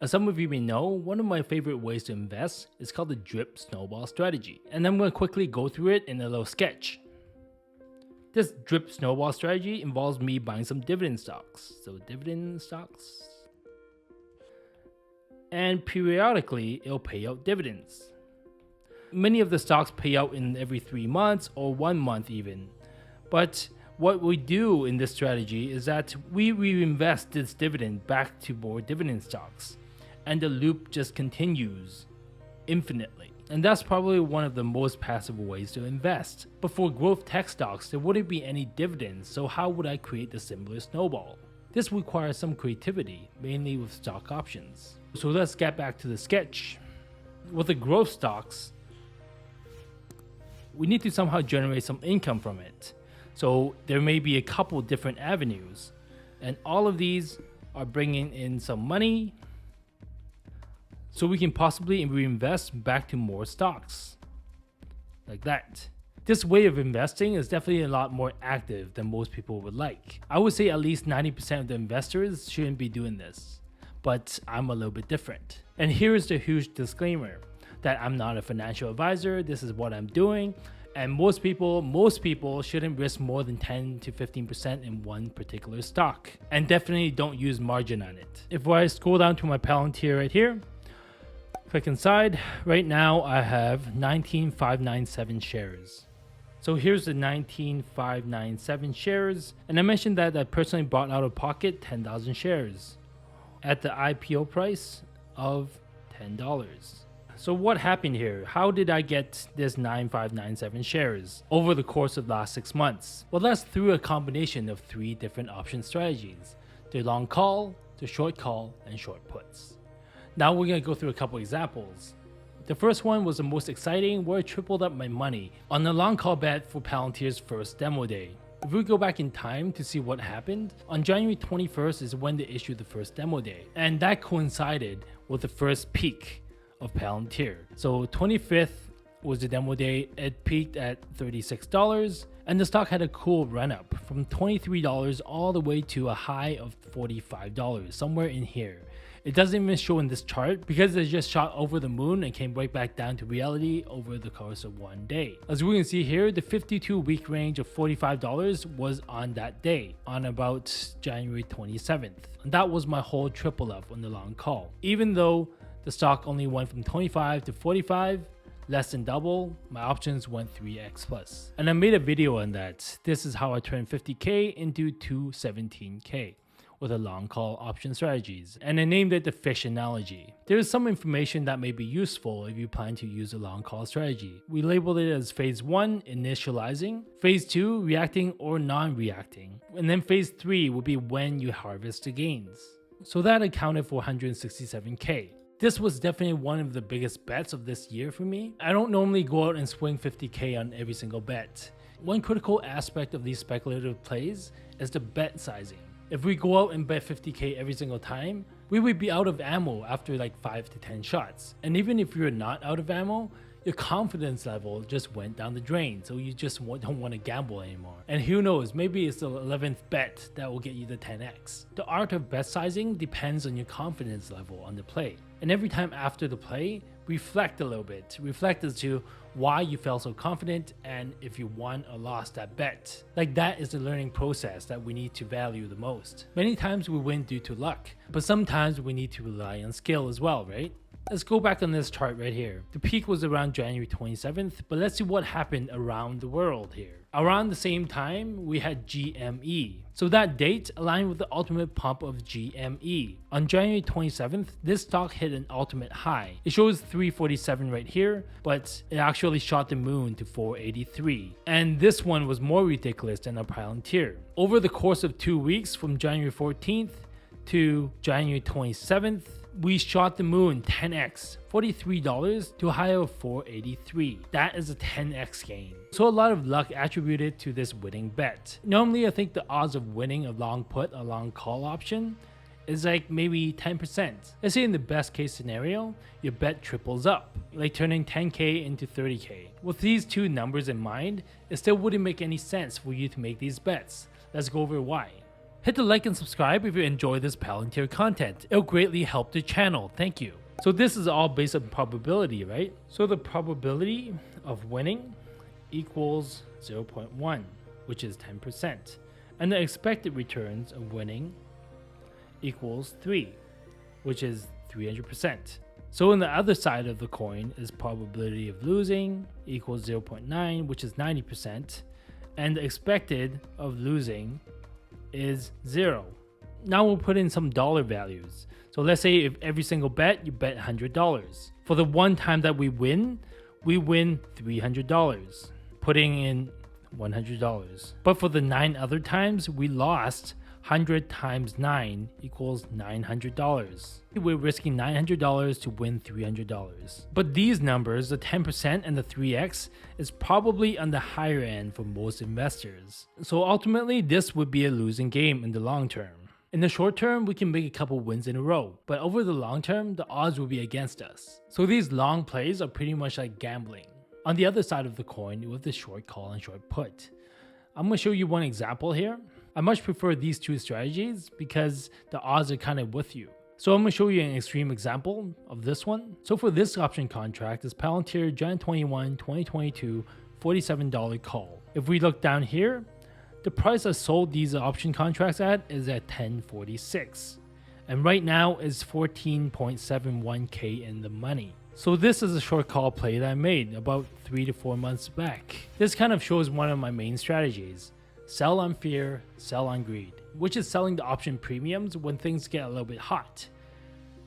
As some of you may know, one of my favorite ways to invest is called the drip snowball strategy, and I'm going to quickly go through it in a little sketch. This drip snowball strategy involves me buying some dividend stocks, and periodically it'll pay out dividends. Many of the stocks pay out in every 3 months or 1 month even, but what we do in this strategy is that we reinvest this dividend back to more dividend stocks, and the loop just continues infinitely. And that's probably one of the most passive ways to invest. But for growth tech stocks, there wouldn't be any dividends, so how would I create the similar snowball? This requires some creativity, mainly with stock options. So let's get back to the sketch. With the growth stocks, we need to somehow generate some income from it. So there may be a couple different avenues, and all of these are bringing in some money, so we can possibly reinvest back to more stocks, like that. This way of investing is definitely a lot more active than most people would like. I would say at least 90% of the investors shouldn't be doing this, but I'm a little bit different. And here's the huge disclaimer that I'm not a financial advisor. This is what I'm doing. And most people shouldn't risk more than 10 to 15% in one particular stock. And definitely don't use margin on it. If I scroll down to my Palantir right here, click inside, right now I have 19,597 shares. So here's the 19,597 shares. And I mentioned that I personally bought out of pocket 10,000 shares at the IPO price of $10. So what happened here? How did I get this 9,597 shares over the course of the last 6 months? Well, that's through a combination of 3 different option strategies: the long call, the short call, and short puts. Now we're going to go through a couple examples. The first one was the most exciting, where I tripled up my money on the long call bet for Palantir's first demo day. If we go back in time to see what happened, on January 21st is when they issued the first demo day, and that coincided with the first peak of Palantir. So 25th was the demo day. It peaked at $36, and the stock had a cool run up from $23 all the way to a high of $45, somewhere in here. It doesn't even show in this chart because it just shot over the moon and came right back down to reality over the course of 1 day. As we can see here, the 52-week range of $45 was on that day, on about January 27th. And that was my whole triple up on the long call. Even though the stock only went from 25 to 45, less than double, my options went 3x plus. And I made a video on that. This is how I turned 50K into 217K with a long call option strategies, and I named it the fish analogy. There is some information that may be useful if you plan to use a long call strategy. We labeled it as phase 1, initializing, phase 2, reacting or non-reacting, and then phase 3 will be when you harvest the gains. So that accounted for 167K. This was definitely one of the biggest bets of this year for me. I don't normally go out and swing 50K on every single bet. One critical aspect of these speculative plays is the bet sizing. If we go out and bet 50K every single time, we would be out of ammo after like 5 to 10 shots. And even if you're not out of ammo, your confidence level just went down the drain, so you just don't want to gamble anymore. And who knows, maybe it's the 11th bet that will get you the 10x. The art of bet sizing depends on your confidence level on the play. And every time after the play, reflect a little bit. Reflect as to why you felt so confident and if you won or lost that bet. Like, that is the learning process that we need to value the most. Many times we win due to luck, but sometimes we need to rely on skill as well, right? Let's go back on this chart right here. The peak was around January 27th, but let's see what happened around the world here. Around the same time, we had GME. So that date aligned with the ultimate pump of GME. On January 27th, this stock hit an ultimate high. It shows 347 right here, but it actually shot the moon to 483. And this one was more ridiculous than a Palantir. Over the course of 2 weeks, from January 14th to January 27th, we shot the moon 10x, $43 to a high of 483. That is a 10x gain. So a lot of luck attributed to this winning bet. Normally, I think the odds of winning a long put, a long call option is like maybe 10%. Let's say in the best case scenario, your bet triples up, like turning 10K into 30K. With these two numbers in mind, it still wouldn't make any sense for you to make these bets. Let's go over why. Hit the like and subscribe if you enjoy this Palantir content. It'll greatly help the channel. Thank you. So this is all based on probability, right? So the probability of winning equals 0.1, which is 10%. And the expected returns of winning equals 3, which is 300%. So on the other side of the coin is probability of losing equals 0.9, which is 90. And the expected of losing is 0. Now we'll put in some dollar values. So let's say if every single bet, you bet $100. For the one time that we win $300, putting in $100. But for the 9 other times we lost, 100 times 9 equals $900. We're risking $900 to win $300. But these numbers, the 10% and the 3x, is probably on the higher end for most investors. So ultimately, this would be a losing game in the long term. In the short term, we can make a couple wins in a row, but over the long term, the odds will be against us. So these long plays are pretty much like gambling. On the other side of the coin, with the short call and short put. I'm going to show you one example here. I much prefer these two strategies because the odds are kind of with you. So I'm going to show you an extreme example of this one. So for this option contract, is Palantir Jan 21, 2022, $47 call. If we look down here, the price I sold these option contracts at is at $10.46. And right now is 14.71K in the money. So this is a short call play that I made about 3 to 4 months back. This kind of shows one of my main strategies. Sell on fear, sell on greed, which is selling the option premiums when things get a little bit hot,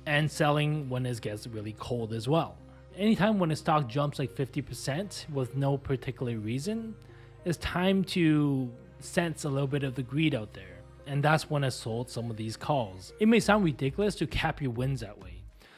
and selling when it gets really cold as well. Anytime when a stock jumps like 50% with no particular reason, it's time to sense a little bit of the greed out there. And that's when I sold some of these calls. It may sound ridiculous to cap your wins that way.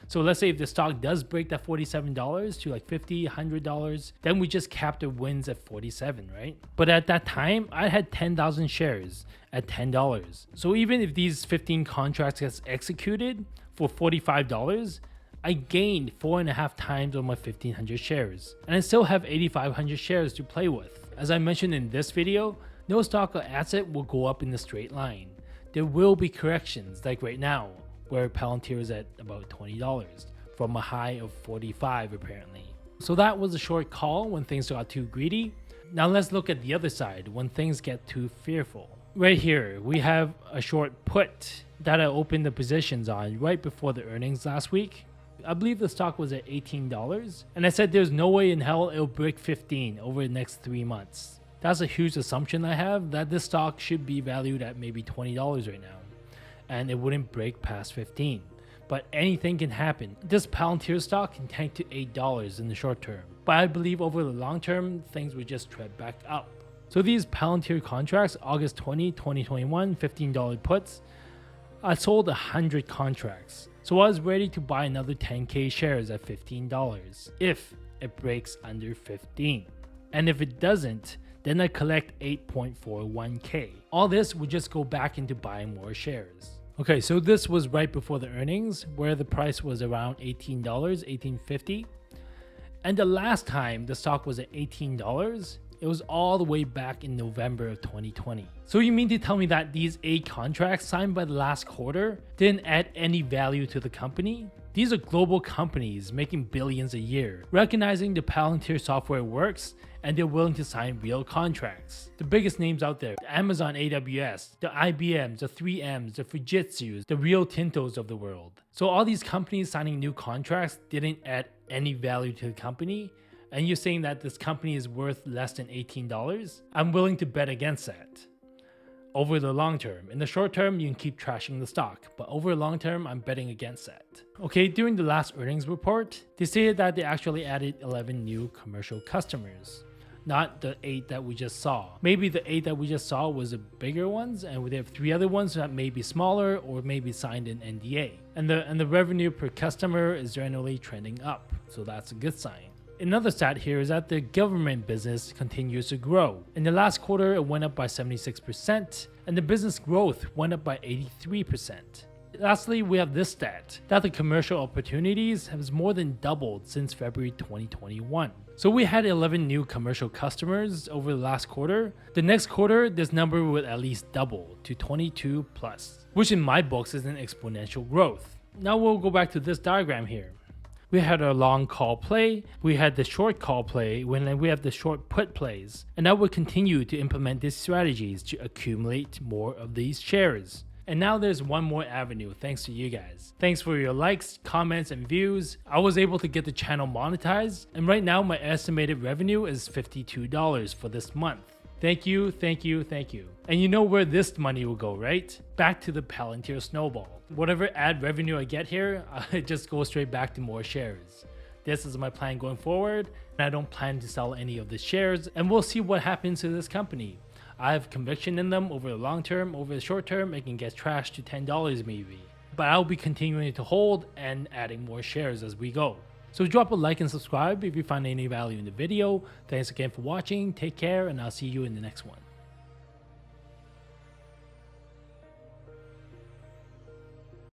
So let's say if the stock does break that $47 to like $50, $100, then we just cap the wins at 47, right? But at that time, I had 10,000 shares at $10. So even if these 15 contracts gets executed for $45, I gained 4.5 times on my 1,500 shares. And I still have 8,500 shares to play with. As I mentioned in this video, no stock or asset will go up in a straight line. There will be corrections like right now, where Palantir is at about $20 from a high of 45 apparently. So that was a short call when things got too greedy. Now let's look at the other side when things get too fearful. Right here, we have a short put that I opened the positions on right before the earnings last week. I believe the stock was at $18 and I said there's no way in hell it'll break 15 over the next 3 months. That's a huge assumption I have, that this stock should be valued at maybe $20 right now, and it wouldn't break past 15. But anything can happen. This Palantir stock can tank to $8 in the short term, but I believe over the long term, things would just tread back up. So these Palantir contracts, August 20, 2021, $15 puts, I sold 100 contracts. So I was ready to buy another 10K shares at $15 if it breaks under 15. And if it doesn't, then I collect 8.41K. All this would just go back into buying more shares. Okay, so this was right before the earnings where the price was around $18, $18.50. And the last time the stock was at $18, it was all the way back in November of 2020. So you mean to tell me that these 8 contracts signed by the last quarter didn't add any value to the company? These are global companies making billions a year, recognizing the Palantir software works, and they're willing to sign real contracts. The biggest names out there, the Amazon AWS, the IBMs, the 3Ms, the Fujitsus, the Rio Tintos of the world. So all these companies signing new contracts didn't add any value to the company, and you're saying that this company is worth less than $18? I'm willing to bet against that. Over the long term. In the short term, you can keep trashing the stock, but over the long term, I'm betting against that. Okay, during the last earnings report, they stated that they actually added 11 new commercial customers, not the 8 that we just saw. Maybe the 8 that we just saw was the bigger ones, and they have 3 other ones that may be smaller or maybe signed an NDA. And the revenue per customer is generally trending up, so that's a good sign. Another stat here is that the government business continues to grow. In the last quarter, it went up by 76%, and the business growth went up by 83%. Lastly, we have this stat that the commercial opportunities has more than doubled since February 2021. So we had 11 new commercial customers over the last quarter. The next quarter, this number would at least double to 22 plus, which in my books is an exponential growth. Now we'll go back to this diagram here. We had a long call play, we had the short call play, then we have the short put plays, and I will continue to implement these strategies to accumulate more of these shares. And now there's one more avenue thanks to you guys. Thanks for your likes, comments, and views. I was able to get the channel monetized, and right now my estimated revenue is $52 for this month. Thank you, thank you, thank you. And you know where this money will go, right? Back to the Palantir Snowball. Whatever ad revenue I get here, it just goes straight back to more shares. This is my plan going forward, and I don't plan to sell any of the shares, and we'll see what happens to this company. I have conviction in them over the long term. Over the short term, it can get trashed to $10 maybe. But I'll be continuing to hold and adding more shares as we go. So drop a like and subscribe if you find any value in the video. Thanks again for watching, take care, and I'll see you in the next one.